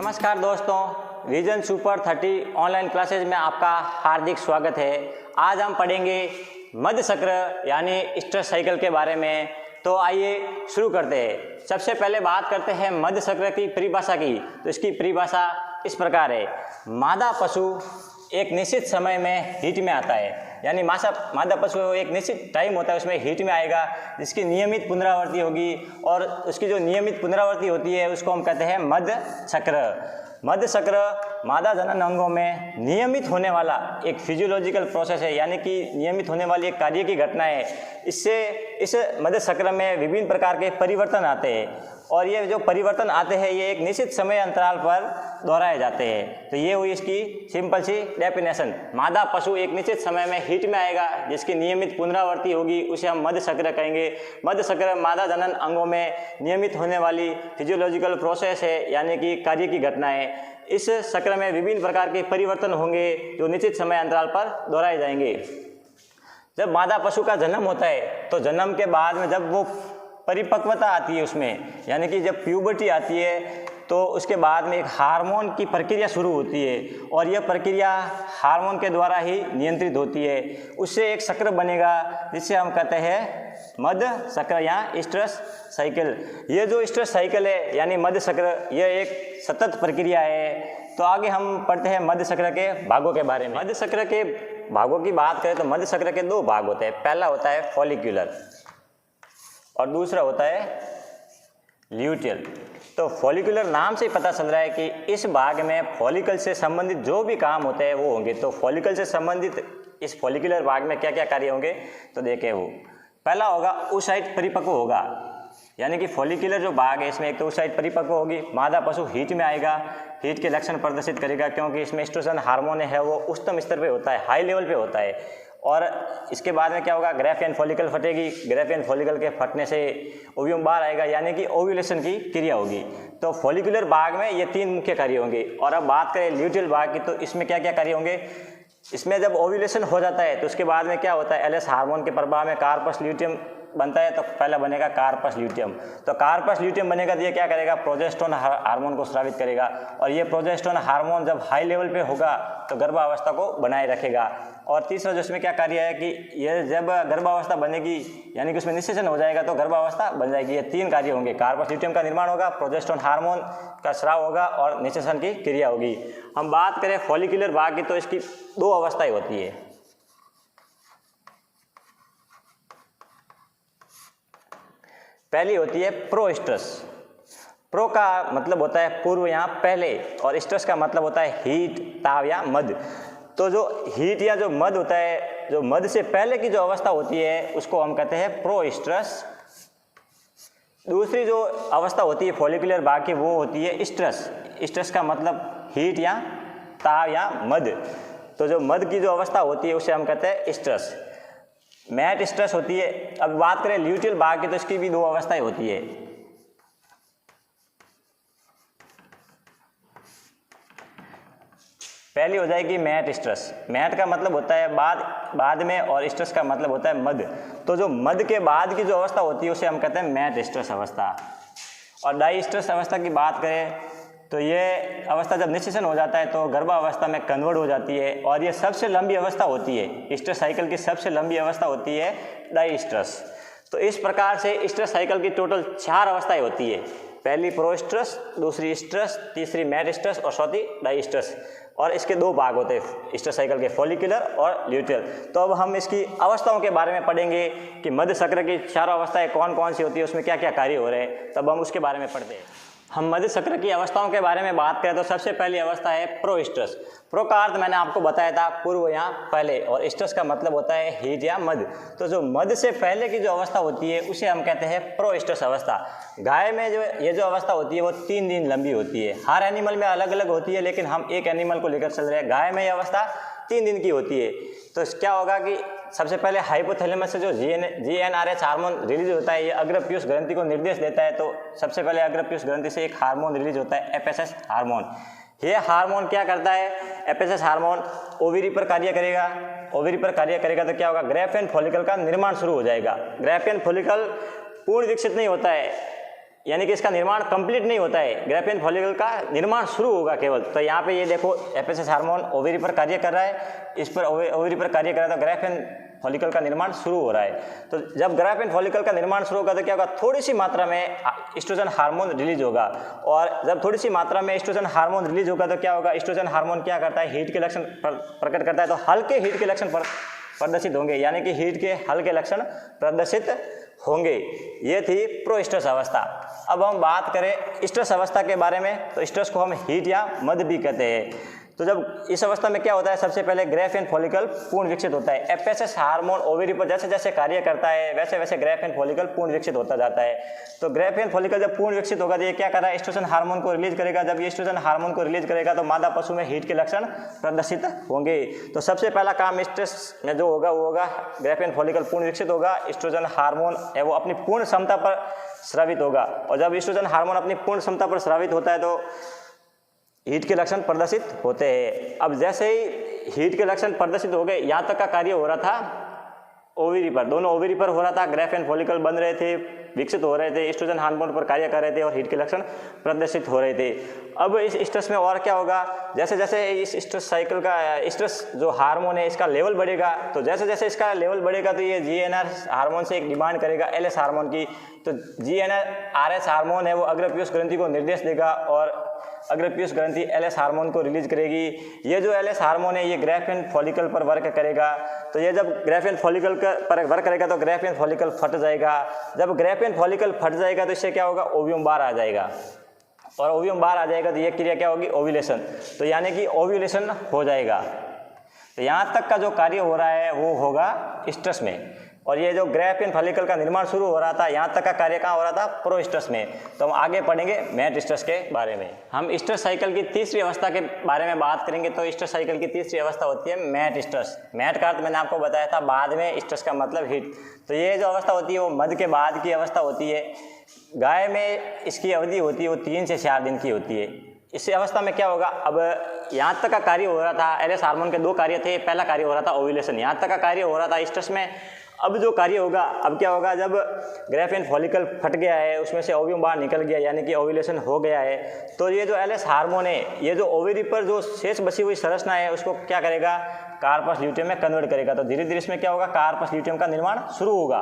नमस्कार दोस्तों, vision super 30 online classes में आपका हार्दिक स्वागत है। आज हम पढ़ेंगे मध्य चक्र यानी स्ट्रेस साइकिल के बारे में। तो आइए शुरू करते हैं। सबसे पहले बात करते हैं मध्य चक्र की परिभाषा की। तो इसकी परिभाषा इस प्रकार है। मादा पशु एक निश्चित समय में हीट में आता है, यानी मादा पशु एक निश्चित टाइम होता है उसमें हीट में आएगा, जिसकी नियमित पुनरावृत्ति होगी और उसकी जो नियमित पुनरावृत्ति होती है उसको हम कहते हैं मध्य चक्र। मध्य चक्र मादा जनन अंगों में नियमित होने वाला एक फिजियोलॉजिकल प्रोसेस है, यानी कि नियमित होने वाली एक कार्य की घटना है। इससे इस मध्य चक्र में विभिन्न प्रकार के परिवर्तन आते हैं और ये जो परिवर्तन आते हैं ये एक निश्चित समय अंतराल पर दोहराए जाते हैं। तो ये हुई इसकी सिंपल सी डेफिनेशन। मादा पशु एक निश्चित समय में हीट में आएगा, जिसकी नियमित पुनरावृत्ति होगी, उसे हम मध्य चक्र कहेंगे। मध्य चक्र मादा जनन अंगों में नियमित होने वाली फिजियोलॉजिकल प्रोसेस है, यानी कि कार्य की घटना है। इस चक्र में विभिन्न प्रकार के परिवर्तन होंगे जो निश्चित समय अंतराल पर दोहराए जाएंगे। जब मादा पशु का जन्म होता है तो जन्म के बाद में जब वो परिपक्वता आती है उसमें, यानी कि जब प्यूबर्टी आती है तो उसके बाद में एक हार्मोन की प्रक्रिया शुरू होती है और यह प्रक्रिया हार्मोन के द्वारा ही नियंत्रित होती है। उससे एक चक्र बनेगा जिसे हम कहते हैं मध्य चक्र या स्ट्रेस साइकिल। ये जो स्ट्रेस साइकिल है यानी मध्य चक्र, यह एक सतत प्रक्रिया है। तो आगे हम पढ़ते हैं मध्य चक्र के भागों के बारे में। मध्य चक्र के भागों की बात करें तो मध्य चक्र के दो भाग होते हैं। पहला होता है फॉलिक्यूलर और दूसरा होता है ल्यूटियल। तो फॉलिकुलर नाम से पता चल रहा है कि इस भाग में फॉलिकल से संबंधित जो भी काम होते हैं वो होंगे। तो फॉलिकल से संबंधित इस फॉलिकुलर भाग में क्या क्या कार्य होंगे तो देखें। वो पहला होगा oocyte परिपक्व होगा, यानी कि फॉलिकुलर जो भाग है इसमें एक तो oocyte परिपक्व होगी। मादा पशु हीट में आएगा, हीट के लक्षण प्रदर्शित करेगा क्योंकि इसमें एस्ट्रोजन हार्मोन है वो उच्चतम स्तर पे होता है, हाई लेवल पे होता है। और इसके बाद में क्या होगा, ग्राफियन फॉलिकल फटेगी। ग्राफियन फॉलिकल के फटने से ओव्यूम बाहर आएगा, यानी कि ओव्यूलेशन की क्रिया होगी। तो फॉलिकुलर भाग में ये तीन मुख्य कार्य होंगे। और अब बात करें ल्यूटियल भाग की, तो इसमें क्या क्या कार्य होंगे। इसमें जब ओव्यूलेशन हो जाता है तो उसके बाद में क्या होता है, एलएस हार्मोन के प्रभाव में कार्पस ल्यूटियम बनता है। तो पहला बनेगा कार्पस ल्यूटियम। तो कार्पस ल्यूटियम बनेगा तो ये क्या करेगा, प्रोजेस्टेरोन हार्मोन को स्रावित करेगा और ये प्रोजेस्टेरोन हार्मोन जब हाई लेवल पे होगा तो गर्भावस्था को बनाए रखेगा। और तीसरा जो इसमें क्या कार्य है कि ये जब गर्भावस्था बनेगी यानी कि उसमें निषेचन हो जाएगा तो गर्भावस्था बन जाएगी। ये तीन कार्य होंगे, कार्पस ल्यूटियम का निर्माण होगा, प्रोजेस्टेरोन हार्मोन का स्राव होगा और निषेचन की क्रिया होगी। हम बात करें फॉलिकुलर भाग की तो इसकी दो अवस्थाएं होती है। पहली होती है प्रोस्ट्रस। प्रो का मतलब होता है पूर्व या पहले और स्ट्रेस का मतलब होता है हीट, ताव या मध्य। तो जो हीट या जो मध्य होता है, जो मध्य से पहले की जो अवस्था होती है उसको हम कहते हैं प्रोस्ट्रस। दूसरी जो अवस्था होती है फॉलिकुलर भाग की वो होती है स्ट्रेस। स्ट्रेस का मतलब हीट या ताव या मध्य। तो जो मध्य की जो अवस्था होती है उसे हम कहते हैं स्ट्रेस। मैट स्ट्रेस होती है। अब बात करें ल्यूटियल भाग की तो इसकी भी दो अवस्थाएं होती है। पहली हो जाएगी मैट स्ट्रेस। मैट का मतलब होता है बाद में और स्ट्रेस का मतलब होता है मध्य। तो जो मध्य के बाद की जो अवस्था होती है उसे हम कहते हैं मैट स्ट्रेस अवस्था। और डाई स्ट्रेस अवस्था की बात करें तो ये अवस्था जब निषेचन हो जाता है तो गर्भावस्था में कन्वर्ट हो जाती है और ये सबसे लंबी अवस्था होती है। स्ट्रेस साइकिल की सबसे लंबी अवस्था होती है डाई स्ट्रेस। तो इस प्रकार से स्ट्रेस साइकिल की टोटल 4 अवस्थाएं होती है। पहली प्रोस्ट्रेस, दूसरी स्ट्रेस, तीसरी मैट स्ट्रेस और चौथी डाई स्ट्रेस। और इसके दो भाग होते हैं स्ट्रेस साइकिल के, फॉलिकुलर और ल्यूटियल। तो अब हम इसकी अवस्थाओं के बारे में पढ़ेंगे कि मध्य चक्र की 4 अवस्थाएं कौन कौन सी होती है, उसमें क्या क्या कार्य हो रहे हैं। तब हम उसके बारे में पढ़ते हैं। हम मध्य चक्र की अवस्थाओं के बारे में बात करें तो सबसे पहली अवस्था है प्रोस्ट्रेस। प्रो का अर्थ मैंने आपको बताया था पूर्व या पहले और स्ट्रेस का मतलब होता है हीट या मध्य। तो जो मध्य से पहले की जो अवस्था होती है उसे हम कहते हैं प्रोस्ट्रेस अवस्था। गाय में जो ये जो अवस्था होती है वो 3 दिन लंबी होती है। हर एनिमल में अलग अलग होती है, लेकिन हम एक एनिमल को लेकर चल रहे हैं। गाय में ये अवस्था 3 दिन की होती है। तो क्या होगा कि सबसे पहले हाइपोथैलेमस से जो GnRH हार्मोन रिलीज होता है, ये अग्रपीयूष ग्रंथि को निर्देश देता है। तो सबसे पहले अग्रपीयूष ग्रंथि से एक हार्मोन रिलीज होता है FSH हार्मोन। ये हार्मोन क्या करता है, FSH हार्मोन ओवरी पर कार्य करेगा। ओवरी पर कार्य करेगा तो क्या होगा, ग्राफियन फॉलिकल का निर्माण शुरू हो जाएगा। ग्राफियन फॉलिकल पूर्ण विकसित नहीं होता है, यानी कि इसका निर्माण कंप्लीट नहीं होता है, ग्रैफियन फॉलिकल का निर्माण शुरू होगा केवल। तो यहाँ पे ये देखो एफएसएच हार्मोन ओवेरी पर कार्य कर रहा है, इस पर ओवेरी पर कार्य कर रहा है, तो ग्रैफियन फॉलिकल का निर्माण शुरू हो रहा है। तो जब ग्रैफियन फॉलिकल का निर्माण शुरू होगा तो क्या होगा, थोड़ी सी मात्रा में एस्ट्रोजन हार्मोन रिलीज होगा, और जब थोड़ी सी मात्रा में एस्ट्रोजन हार्मोन रिलीज होगा तो क्या होगा, एस्ट्रोजन हार्मोन क्या करता है, हीट के लक्षण प्रकट करता है। तो हल्के हीट के लक्षण प्रदर्शित होंगे, यानी कि हीट के हल्के लक्षण प्रदर्शित होंगे। ये थी प्रोस्ट्रस अवस्था। अब हम बात करें स्ट्रस अवस्था के बारे में, तो स्ट्रस को हम हीट या मद भी कहते हैं। तो जब इस अवस्था में क्या होता है, सबसे पहले ग्रैफियन फॉलिकल पूर्ण विकसित होता है। एफएसएच हार्मोन ओवेरी पर जैसे जैसे कार्य करता है वैसे वैसे ग्रैफियन फॉलिकल पूर्ण विकसित होता जाता है। तो ग्रैफियन फॉलिकल जब पूर्ण विकसित होगा तो ये क्या कर रहा है, एस्ट्रोजन हार्मोन को रिलीज करेगा। जब ये एस्ट्रोजन हार्मोन को रिलीज करेगा तो मादा पशु में हीट के लक्षण प्रदर्शित होंगे। तो सबसे पहला काम स्ट्रेस में जो होगा वो होगा, ग्रैफियन फॉलिकल पूर्ण विकसित होगा, एस्ट्रोजन हार्मोन है वो अपनी पूर्ण क्षमता पर स्रावित होगा, और जब एस्ट्रोजन हार्मोन अपनी पूर्ण क्षमता पर स्रावित होता है तो हीट के लक्षण प्रदर्शित होते हैं। अब जैसे ही हीट के लक्षण प्रदर्शित हो गए, यहाँ तक का कार्य हो रहा था ओवेरी पर, दोनों ओवेरी पर हो रहा था, ग्रैफियन फॉलिकल बन रहे थे, विकसित हो रहे थे, एस्ट्रोजन हार्मोन पर कार्य कर रहे थे और हीट के लक्षण प्रदर्शित हो रहे थे। अब इस स्ट्रेस में और क्या होगा, जैसे जैसे इस स्ट्रेस साइकिल का स्ट्रेस जो हार्मोन है इसका लेवल बढ़ेगा, तो जैसे जैसे इसका लेवल बढ़ेगा तो ये जीएनआर हार्मोन से एक डिमांड करेगा एलएस हार्मोन की। तो जीएनआरएस हार्मोन है वो अग्रपीयूष ग्रंथि को निर्देश देगा और अग्रपीयूष ग्रंथि एलएस हार्मोन को रिलीज करेगी। ये जो एलएस हार्मोन है ये ग्रैफियन फॉलिकल पर वर्क करेगा। तो ये जब ग्रैफियन फॉलिकल पर वर्क करेगा तो ग्रैफियन फॉलिकल फट जाएगा। जब ग्रैफियन फॉलिकल फट जाएगा तो इससे क्या होगा, ओव्यूम बाहर आ जाएगा, और ओव्यूम बाहर आ जाएगा तो ये क्रिया क्या होगी, ओव्यूलेशन। तो यानी कि ओव्यूलेशन हो जाएगा। तो यहाँ तक का जो कार्य हो रहा है वो होगा स्ट्रेस में, और ये जो ग्रैफियन फॉलिकल का निर्माण शुरू हो रहा था यहाँ तक का कार्य कहाँ हो रहा था, प्रोस्ट्रस में। तो हम आगे पढ़ेंगे मेट स्ट्रेस के बारे में। हम स्ट्रेस साइकिल की तीसरी अवस्था के बारे में बात करेंगे। तो स्ट्रेस साइकिल की तीसरी अवस्था होती है मेट स्ट्रेस। मेट का अर्थ मैंने आपको बताया था बाद में, स्ट्रेस का मतलब हीट। तो ये जो अवस्था होती है वो मध के बाद की अवस्था होती है। गाय में इसकी अवधि होती है वो 3 से 4 दिन की होती है। इस अवस्था में क्या होगा, अब यहाँ तक का कार्य हो रहा था, एलएस हार्मोन के 2 कार्य थे। पहला कार्य हो रहा था ओव्यूलेशन, यहाँ तक का कार्य हो रहा था स्ट्रेस में। अब जो कार्य होगा, अब क्या होगा, जब ग्रैफियन फॉलिकल फट गया है, उसमें से ओव्यूम बाहर निकल गया, यानी कि ओव्यूलेशन हो गया है, तो ये जो एलएस हार्मोन है ये जो ओवेरी पर जो शेष बची हुई संरचना है उसको क्या करेगा, कार्पस ल्यूटियम में कन्वर्ट करेगा। तो धीरे धीरे इसमें क्या होगा, कार्पस ल्यूटियम का निर्माण शुरू होगा,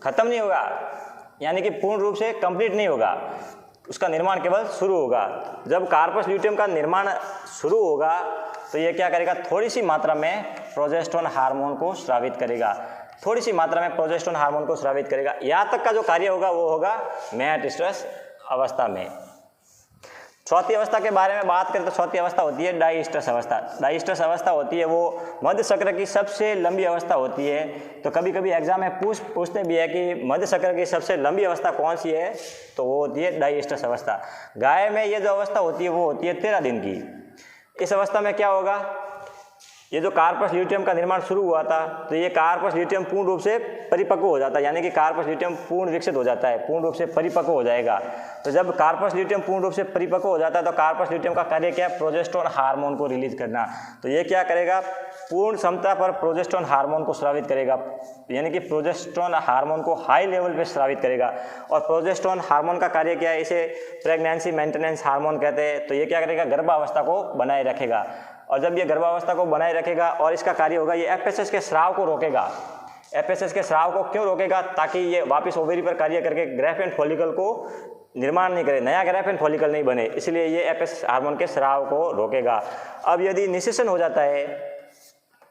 खत्म नहीं होगा, यानी कि पूर्ण रूप से कंप्लीट नहीं होगा, उसका निर्माण केवल शुरू होगा। जब कार्पस ल्यूटियम का निर्माण शुरू होगा तो ये क्या करेगा, थोड़ी सी मात्रा में प्रोजेस्टेरोन हार्मोन को स्रावित करेगा, थोड़ी सी मात्रा में प्रोजेस्टेरोन हार्मोन को स्रावित करेगा। यहाँ तक का जो कार्य होगा वो होगा मेट स्ट्रेस अवस्था में। चौथी अवस्था के बारे में बात करें तो चौथी अवस्था होती है डाइस्ट्रेस अवस्था। डाइस्ट्रेस अवस्था होती है वो मध्य चक्र की सबसे लंबी अवस्था होती है। तो कभी कभी एग्जाम में पूछते भी है कि मध्य चक्र की सबसे लंबी अवस्था कौन सी है, तो वो होती है डाइस्ट्रेस अवस्था। गाय में ये जो अवस्था होती है वो होती है 13 दिन की। इस अवस्था में क्या होगा, ये जो कार्पस ल्यूटियम का निर्माण शुरू हुआ था तो ये कार्पस ल्यूटियम पूर्ण रूप से परिपक्व हो जाता है, यानी कि कार्पस ल्यूटियम पूर्ण विकसित हो जाता है, पूर्ण रूप से परिपक्व हो जाएगा। तो जब कार्पस ल्यूटियम पूर्ण रूप से परिपक्व हो जाता है तो कार्पस ल्यूटियम का कार्य क्या है, प्रोजेस्टेरोन हार्मोन को रिलीज करना। तो ये क्या करेगा, पूर्ण क्षमता पर प्रोजेस्टेरोन हार्मोन को स्रावित करेगा, यानी कि प्रोजेस्टेरोन हार्मोन को हाई लेवल पे स्रावित करेगा। और प्रोजेस्टेरोन हार्मोन का कार्य क्या है, इसे प्रेगनेंसी मेंटेनेंस हार्मोन कहते हैं। तो ये क्या करेगा, गर्भावस्था को बनाए रखेगा, और जब ये गर्भावस्था को बनाए रखेगा और इसका कार्य होगा, ये एफएसएच के स्राव को रोकेगा। एफएसएच के स्राव को क्यों रोकेगा, ताकि ये वापस ओवेरी पर कार्य करके ग्रैफियन फॉलिकल को निर्माण नहीं करे, नया ग्रैफियन फॉलिकल नहीं बने, इसलिए ये एफएसएच हार्मोन के स्राव को रोकेगा। अब यदि निषेचन हो जाता है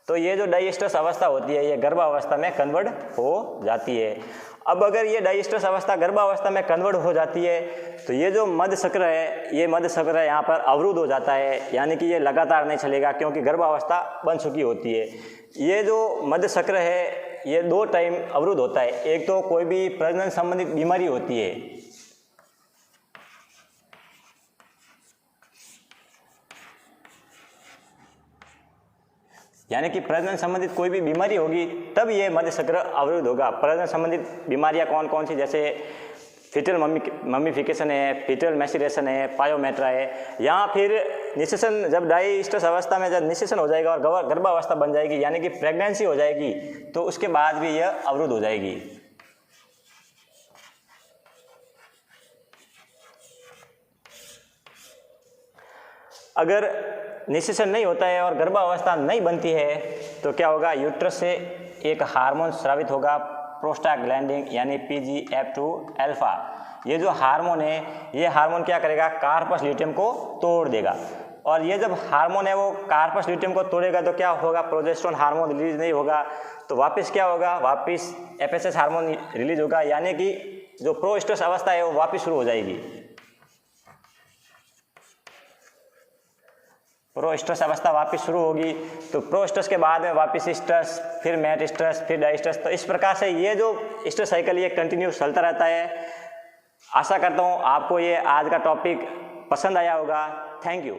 तो ये जो डाइस्ट्रेस अवस्था होती है ये गर्भावस्था में कन्वर्ट हो जाती है। अब अगर ये डाइस्ट्रेस अवस्था गर्भावस्था में कन्वर्ट हो जाती है तो ये जो मध्य चक्र है, ये मध्य चक्र यहाँ पर अवरुद्ध हो जाता है, यानी कि ये लगातार नहीं चलेगा क्योंकि गर्भावस्था बन चुकी होती है। ये जो मध्य चक्र है ये 2 टाइम अवरुद्ध होता है। एक तो कोई भी प्रजनन संबंधित बीमारी होती है, यानी कि प्रजनन संबंधित कोई भी बीमारी होगी तब ये मध्य चक्र अवरुद्ध होगा। प्रजनन संबंधित बीमारियां कौन कौन सी, जैसे फीटल मम्मीफिकेशन है, फीटल मैसिरेशन है, पायोमेट्रा है, या फिर निषेचन। जब डाइस्ट्रेस अवस्था में जब निषेचन हो जाएगा और गर्भावस्था बन जाएगी, यानी कि प्रेगनेंसी हो जाएगी, तो उसके बाद भी यह अवरुद्ध हो जाएगी। अगर निषेचन नहीं होता है और गर्भावस्था नहीं बनती है तो क्या होगा, यूट्रस से एक हार्मोन स्रावित होगा, प्रोस्टाग्लैंडिन यानी PGF2 अल्फा। ये जो हार्मोन है, ये हार्मोन क्या करेगा, कार्पस ल्यूटियम को तोड़ देगा। और ये जब हार्मोन है वो कार्पस ल्यूटियम को तोड़ेगा तो क्या होगा, प्रोजेस्टेरोन हार्मोन रिलीज नहीं होगा, तो वापस क्या होगा, वापस FSH हार्मोन रिलीज होगा, यानी कि जो प्रोस्टेरस अवस्था है वो वापस शुरू हो जाएगी। प्रोस्टेरस अवस्था वापस शुरू होगी, तो प्रोस्टेरस के बाद में वापस स्ट्रेस, फिर मेटास्ट्रेस, फिर डाइस्ट्रेस। तो इस प्रकार से ये जो स्ट्रेस साइकिल ये कंटिन्यू चलता रहता है। आशा करता हूँ आपको ये आज का टॉपिक पसंद आया होगा। Thank you.